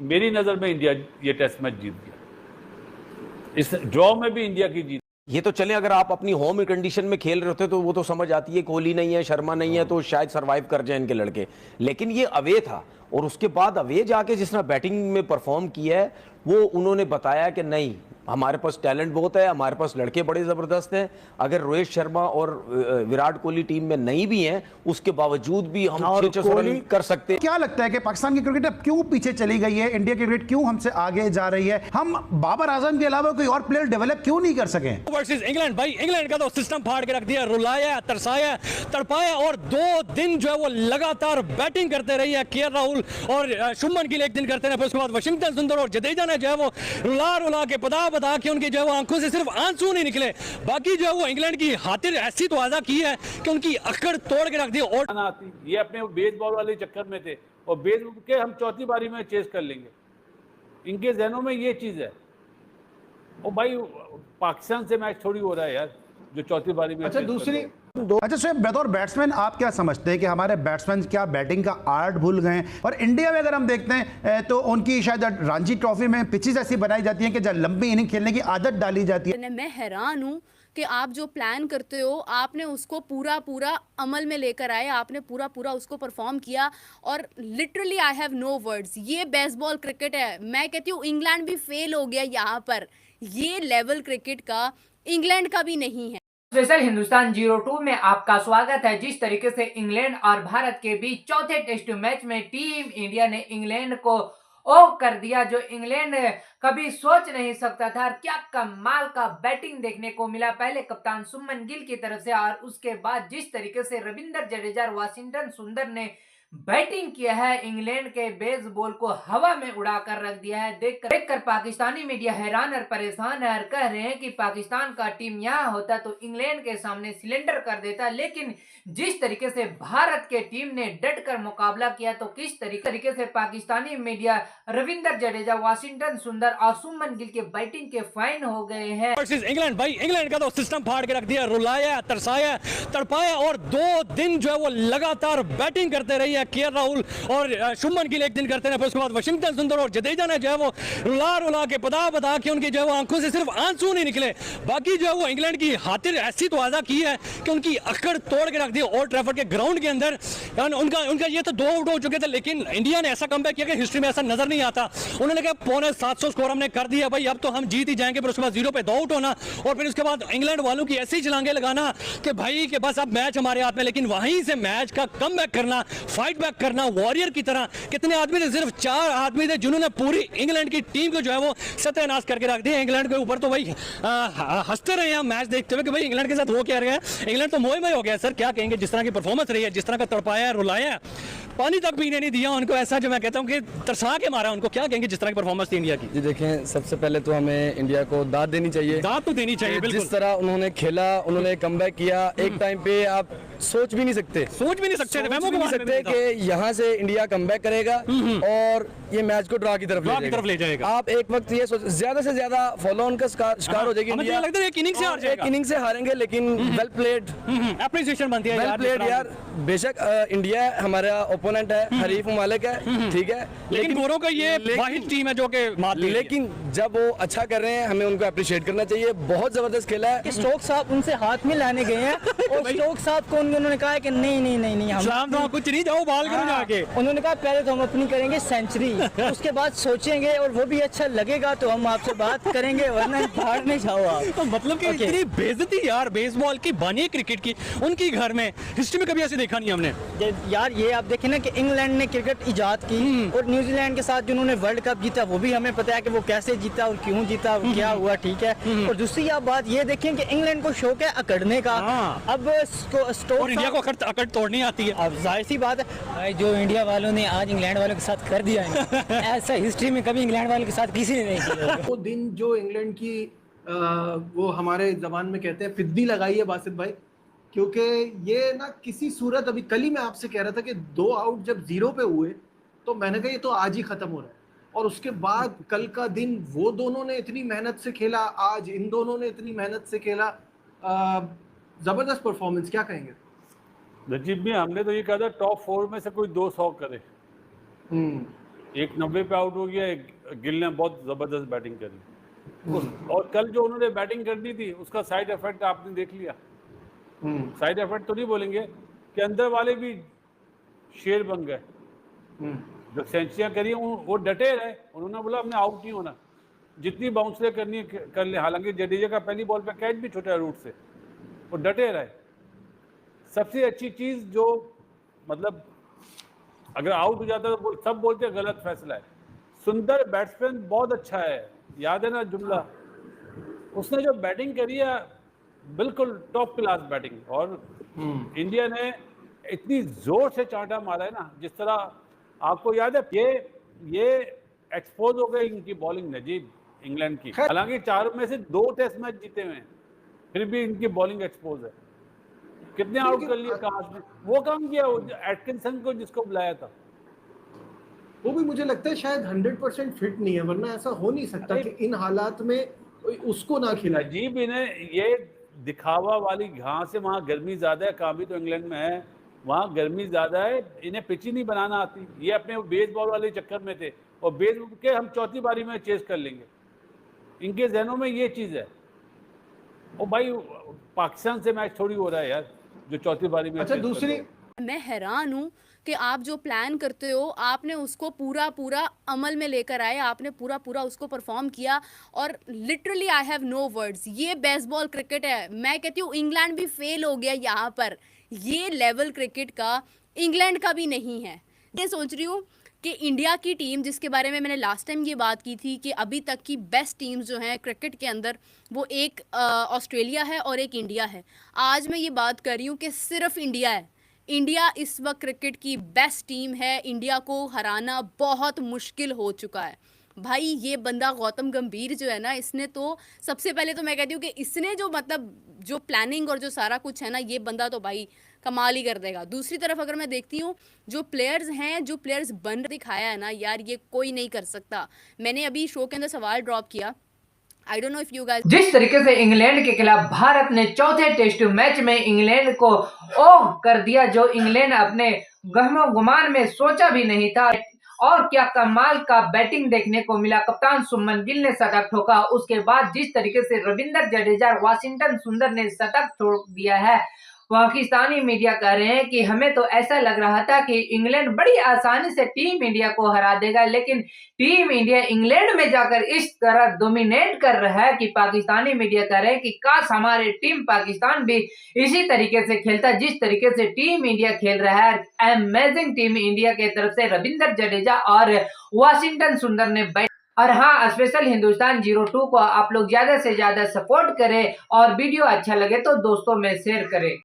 मेरी नजर में इंडिया ये टेस्ट मैच जीत गया। इस ड्रॉ में भी इंडिया की जीत। ये तो चले, अगर आप अपनी होम कंडीशन में खेल रहे होते तो वो तो समझ आती है, कोहली नहीं है, शर्मा नहीं है, तो शायद सरवाइव कर जाए इनके लड़के। लेकिन ये अवे था, और उसके बाद अवे जाके जिस तरह बैटिंग में परफॉर्म किया है, वो उन्होंने बताया कि नहीं, हमारे पास टैलेंट बहुत है, हमारे पास लड़के बड़े ज़बरदस्त हैं। अगर रोहित शर्मा और विराट कोहली टीम में नहीं भी हैं, उसके बावजूद भी हम 600 रन कर सकते हैं। क्या लगता है कि पाकिस्तान की क्रिकेट अब क्यों पीछे चली गई है, इंडिया की क्रिकेट क्यों हमसे आगे जा रही है? हम बाबर आजम के अलावा कोई और प्लेयर डेवलप क्यों नहीं कर सके? वर्सेस इंग्लैंड, भाई इंग्लैंड का तो सिस्टम फाड़ के रख दिया, रुलाया, तरसाया, तड़पाया, और 2 दिन जो है वो लगातार बैटिंग करते रही है केएल राहुल और शुभमन गिल एक दिन करते रहे, फिर उसके बाद वाशिंगटन सुंदर और जडेजा ने जो है वो रुला के बता के उनकी जो है वो आंखों से सिर्फ आंसू नहीं निकले, बाकी जो है वो इंग्लैंड की खातिर ऐसी तवाज़ा की है कि उनकी अकड़ तोड़ के रख दी। और ये अपने बेसबॉल वाले चक्कर में थे, और बेस के हम चौथी बारी में चेस कर लेंगे, इनके जहनों में ये चीज है। और भाई पाकिस्तान से मैच थोड़ी हो रहा है यार, जो चौथी बारी में। अच्छा शोएब, बतौर बैट्समैन आप क्या समझते हैं कि हमारे बैट्समैन क्या बैटिंग का आर्ट भूल गए हैं? और इंडिया में अगर हम देखते हैं तो उनकी शायद रणजी ट्रॉफी में पिचेस ऐसी बनाई जाती हैं कि जब लंबी इनिंग खेलने की आदत डाली जाती है। मैं हैरान हूँ कि आप जो प्लान करते हो, आपने उसको पूरा अमल में लेकर आए, आपने पूरा उसको परफॉर्म किया, और literally I have no words. ये बेसबॉल क्रिकेट है। मैं कहती हूँ इंग्लैंड भी फेल हो गया यहाँ पर, ये लेवल क्रिकेट का इंग्लैंड का भी नहीं है। स्पेशल हिंदुस्तान 02 में आपका स्वागत है। जिस तरीके से इंग्लैंड और भारत के बीच चौथे टेस्ट मैच में टीम इंडिया ने इंग्लैंड को ओव कर दिया, जो इंग्लैंड कभी सोच नहीं सकता था, क्या कमाल का बैटिंग देखने को मिला पहले कप्तान शुभमन गिल की तरफ से, और उसके बाद जिस तरीके से रविंद्र जडेजा और वाशिंगटन सुंदर ने बैटिंग किया है, इंग्लैंड के बेसबॉल को हवा में उड़ाकर रख दिया है। देखकर पाकिस्तानी मीडिया हैरान और परेशान है, और कह रहे हैं कि पाकिस्तान का टीम यहाँ होता तो इंग्लैंड के सामने सिलेंडर कर देता। लेकिन जिस तरीके से भारत के टीम ने डटकर मुकाबला किया, तो किस तरीके से पाकिस्तानी मीडिया रविंद्र जडेजा, वाशिंगटन सुंदर और शुभमन गिल के बैटिंग के फैन हो गए हैं। इंग्लैंड, भाई इंग्लैंड का तो सिस्टम फाड़ के रख दिया, रुलाया, तरसाया, तड़पाया, और 2 दिन जो है वो लगातार बैटिंग करते रही है केएल राहुल और शुभमन गिल एक दिन करते हैं, फिर उसके बाद वाशिंगटन सुंदर और जडेजा ने जो है वो रुला के बता के उनकी जो है वो आंखों से सिर्फ आंसू नहीं निकले, बाकी जो है वो इंग्लैंड की खातिर ऐसी तवाज़ा की है कि उनकी अकड़ तोड़ के रख दी ओल्ड ट्रैफर्ड के ग्राउंड के अंदर। उनका ये तो 2 आउट हो चुके थे, लेकिन इंडिया ने ऐसा कमबैक किया कि हिस्ट्री में ऐसा नजर नहीं आता। उन्होंने कहा 750 स्कोर हमने कर दिया भाई, अब तो हम जीत ही जाएंगे, फिर उसके बाद 0 पे 2 आउट होना, और फिर उसके बाद इंग्लैंड वालों की ऐसी छलांगे लगाना कि भाई कि बस अब मैच हमारे हाथ में। लेकिन वहीं से मैच का कमबैक करना, फाइट बैक करना वॉरियर की तरह। कितने आदमी थे? सिर्फ 4 आदमी थे जिन्होंने पूरी इंग्लैंड की टीम को जो है वो सत्यानाश करके रख दिया। इंग्लैंड के ऊपर तो भाई हंसते रहे हम मैच देखते हुए कि भाई इंग्लैंड के साथ हो क्या रहा है। इंग्लैंड तो मोह हो गया सर, क्या कहेंगे, जिस तरह की परफॉर्मेंस रही है, जिस तरह का तड़पाया, रुलाया, पानी तक पीने नहीं दिया उनको, ऐसा जो मैं कहता हूँ कि तरसा के मारा उनको। क्या कहेंगे जिस तरह की परफॉर्मेंस थी इंडिया की? जी देखें, सबसे पहले तो हमें इंडिया को दाद देनी चाहिए, दाद तो देनी चाहिए बिल्कुल। जिस तरह उन्होंने खेला, उन्होंने कमबैक किया, एक टाइम पे आप सोच भी नहीं सकते कि यहाँ से इंडिया कमबैक करेगा और ये मैच को ड्रॉ की तरफ ले जाएगा। आप एक वक्त ये सोच, ज्यादा से ज्यादा फॉलो ऑन का शिकार हो जाएगी इंडिया। एक इनिंग से हारेंगे, लेकिन वेल प्लेड, एप्रिसिएशन बनती है, वेल प्लेड यार। बेशक इंडिया हमारा ओपोनेंट है, हरीफ ममालिक है, ठीक है, लेकिन गोरों का ये वाहिद टीम है जो कि लेकिन जब वो अच्छा कर रहे हैं, हमें उनको अप्रिशिएट करना चाहिए। बहुत जबरदस्त खेला है। स्टोक्स साहब उनसे हाथ में लाने गए हैं और स्टोक्स साहब को उन्होंने कहा कि नहीं हम कुछ नहीं, जाओ बाल करो जाके। उन्होंने कहा पहले तो हम अपनी करेंगे सेंचुरी, उसके बाद सोचेंगे, और वो भी अच्छा लगेगा तो हम आपसे बात करेंगे, वरना बाहर नहीं जाओ आप। तो मतलब कि इतनी बेइज्जती यार बेसबॉल की बनी क्रिकेट की, उनकी घर में हिस्ट्री में कभी ऐसे देखा नहीं हमने यार। ये आप देखें ना कि इंग्लैंड ने क्रिकेट इजाद की, और न्यूजीलैंड के साथ जिन्होंने वर्ल्ड कप जीता, वो भी हमें पता है कि वो कैसे जीता और क्यों जीता और क्या हुआ, ठीक है। और दूसरी आप बात ये देखें कि इंग्लैंड को शौक है अकड़ने का। अब और इंडिया को अकड़ तोड़नी आती है। अब जाहिर सी बात है, जो इंडिया वालों ने आज इंग्लैंड वालों के साथ कर दिया है, ऐसा हिस्ट्री में कभी इंग्लैंड वालों के साथ किसी ने नहीं किया। वो दिन जो इंग्लैंड की वो हमारे जबान में कहते हैं फिद्दी लगाई है बासित भाई, क्योंकि ये ना किसी सूरत, अभी कल ही मैं आपसे कह रहा था कि 2 आउट जब 0 पे हुए तो मैंने कहा ये तो आज ही खत्म हो रहा है। और उसके बाद कल का दिन वो दोनों ने इतनी मेहनत से खेला, आज इन दोनों ने इतनी मेहनत से खेला, जबरदस्त परफॉर्मेंस, क्या कहेंगे? नजीब भी हमने तो ये कहा था टॉप 4 में से कोई 200 करे। एक 90 पे आउट हो गया, एक गिल ने बहुत जबरदस्त बैटिंग करी। और कल जो उन्होंने बैटिंग कर दी थी उसका साइड इफेक्ट आपने देख लिया। साइड इफेक्ट तो नहीं बोलेंगे कि अंदर वाले भी शेर बन गए। जो सेंचुरियां करी वो डटे रहे, उन्होंने बोला हमने आउट नहीं होना, जितनी बाउंसरें करनी है कर ले। हालांकि जडेजा का पहली बॉल पे कैच भी छूटा रूट से, वो डटे रहे। सबसे अच्छी चीज जो मतलब अगर आउट हो जाता तो सब बोलते गलत फैसला है। सुंदर बैट्समैन बहुत अच्छा है, याद है ना जुमला। उसने जो बैटिंग करी है बिल्कुल टॉप क्लास बैटिंग। और इंडिया ने इतनी जोर से चांटा मारा है ना, जिस तरह आपको याद है ये एक्सपोज हो गई इनकी बॉलिंग नजीब इंग्लैंड की। हालांकि 4 में से 2 टेस्ट मैच जीते हुए हैं, फिर भी इनकी बॉलिंग एक्सपोज है। कितने आउट कर लिए कहां से, वो काम किया एटकिंसन को जिसको बुलाया था, वो भी मुझे लगता है शायद 100% फिट नहीं है, वरना ऐसा हो नहीं सकता कि इन हालात में उसको ना खिलाए। अजीब इन्हें ये दिखावा वाली घास है। वहाँ गर्मी ज्यादा है, काम भी तो इंग्लैंड में है, वहाँ गर्मी ज्यादा है, इन्हें पिच ही नहीं बनाना आती। ये अपने बेसबॉल वाले चक्कर में थे, और बेस के हम चौथी बारी में चेस कर लेंगे, इनके जहनों में ये चीज है। और भाई पाकिस्तान से मैच थोड़ी हो रहा है यार जो चौथी बारी में। अच्छा दूसरी, मैं हैरान हूँ कि आप जो प्लान करते हो आपने उसको पूरा पूरा अमल में लेकर आए, आपने पूरा पूरा उसको परफॉर्म किया। और literally I have no words. ये बेसबॉल क्रिकेट है। मैं कहती हूँ इंग्लैंड भी फेल हो गया यहाँ पर। ये लेवल क्रिकेट का इंग्लैंड का भी नहीं है। ये सोच रही हूँ कि इंडिया की टीम, जिसके बारे में मैंने लास्ट टाइम ये बात की थी कि अभी तक की बेस्ट टीम्स जो हैं क्रिकेट के अंदर, वो एक ऑस्ट्रेलिया है और एक इंडिया है। आज मैं ये बात कर रही हूँ कि सिर्फ इंडिया है। इंडिया इस वक्त क्रिकेट की बेस्ट टीम है। इंडिया को हराना बहुत मुश्किल हो चुका है भाई। ये बंदा गौतम गंभीर जो है ना, इसने तो सबसे पहले तो मैं कहती हूँ कि इसने जो मतलब जो प्लानिंग और जो सारा कुछ है ना, ये बंदा तो भाई कमाल ही कर देगा। दूसरी तरफ अगर मैं देखती हूँ जो प्लेयर्स हैं, जो प्लेयर्स बन दिखाया है ना यार, ये कोई नहीं कर सकता। मैंने अभी शो के अंदर सवाल ड्रॉप किया, I don't know if you guys... जिस तरीके से इंग्लैंड के खिलाफ भारत ने चौथे टेस्ट मैच में इंग्लैंड को ओह कर दिया, जो इंग्लैंड अपने गहमो गुमान में सोचा भी नहीं था। और क्या कमाल का बैटिंग देखने को मिला। कप्तान शुभमन गिल ने शतक ठोका, उसके बाद जिस तरीके से रविंद्र जडेजा और वाशिंगटन सुंदर ने शतक छोड़ दिया है, पाकिस्तानी मीडिया कह रहे हैं कि हमें तो ऐसा लग रहा था कि इंग्लैंड बड़ी आसानी से टीम इंडिया को हरा देगा, लेकिन टीम इंडिया इंग्लैंड में जाकर इस तरह डोमिनेट कर रहा है कि पाकिस्तानी मीडिया कह रहे हैं कि काश हमारे टीम पाकिस्तान भी इसी तरीके से खेलता जिस तरीके से टीम इंडिया खेल रहा है। अमेजिंग टीम इंडिया की तरफ से रविंद्र जडेजा और वाशिंगटन सुंदर ने और हाँ, स्पेशल हिंदुस्तान 02 को आप लोग ज्यादा से ज्यादा सपोर्ट करें और वीडियो अच्छा लगे तो दोस्तों में शेयर करें।